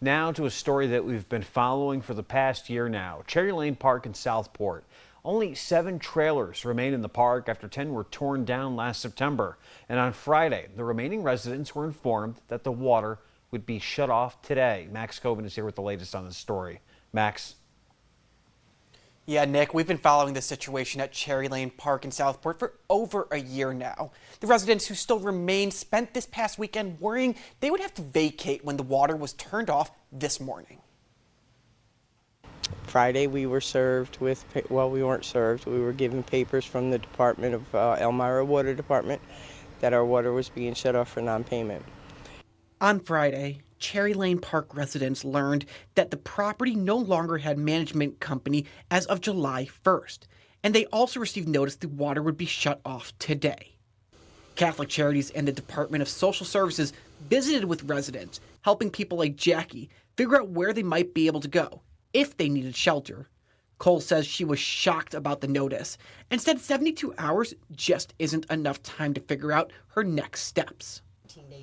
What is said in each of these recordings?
Now to a story that we've been following for the past year now. Cherry Lane Park in Southport. Only 7 trailers remain in the park after 10 were torn down last September. And on Friday, the remaining residents were informed that the water would be shut off today. Max Coben is here with the latest on this story. Max. Yeah, Nick, we've been following the situation at Cherry Lane Park in Southport for over a year now. The residents who still remain spent this past weekend worrying they would have to vacate when the water was turned off this morning. Friday we were served with, well, we weren't served, we were given papers from the Department of Elmira Water Department that our water was being shut off for non-payment. On Friday, Cherry Lane Park residents learned that the property no longer had management company as of July 1st, and they also received notice the water would be shut off today. Catholic Charities and the Department of Social Services visited with residents, helping people like Jackie figure out where they might be able to go if they needed shelter. Cole says she was shocked about the notice and said 72 hours just isn't enough time to figure out her next steps.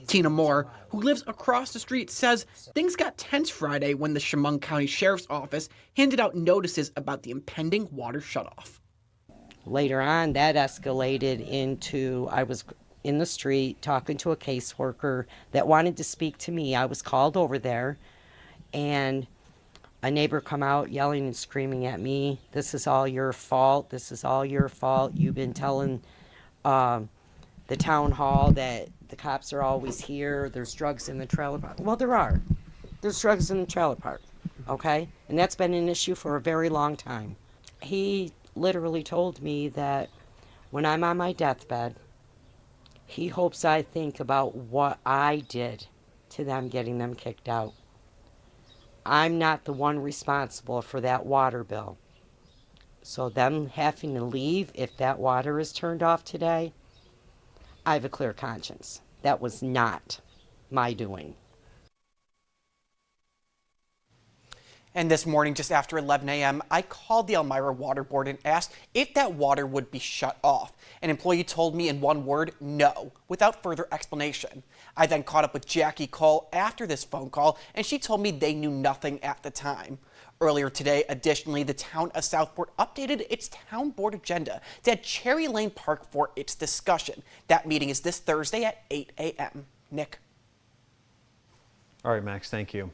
Tina Moore, who lives across the street, says things got tense Friday when the Chemung County Sheriff's Office handed out notices about the impending water shutoff. Later on, that escalated into, I was in the street talking to a caseworker that wanted to speak to me. I was called over there, and a neighbor come out yelling and screaming at me, "This is all your fault. This is all your fault. You've been telling the town hall that the cops are always here. There's drugs in the trailer park." Well, there are. There's drugs in the trailer park, okay? And that's been an issue for a very long time. He literally told me that when I'm on my deathbed, he hopes I think about what I did to them getting them kicked out. I'm not the one responsible for that water bill. So them having to leave if that water is turned off today, I have a clear conscience. That was not my doing. And this morning, just after 11 a.m., I called the Elmira Water Board and asked if that water would be shut off. An employee told me in one word, no, without further explanation. I then caught up with Jackie Cole after this phone call, and she told me they knew nothing at the time. Earlier today, additionally, the town of Southport updated its town board agenda to add Cherry Lane Park for its discussion. That meeting is this Thursday at 8 a.m. Nick. All right, Max, thank you.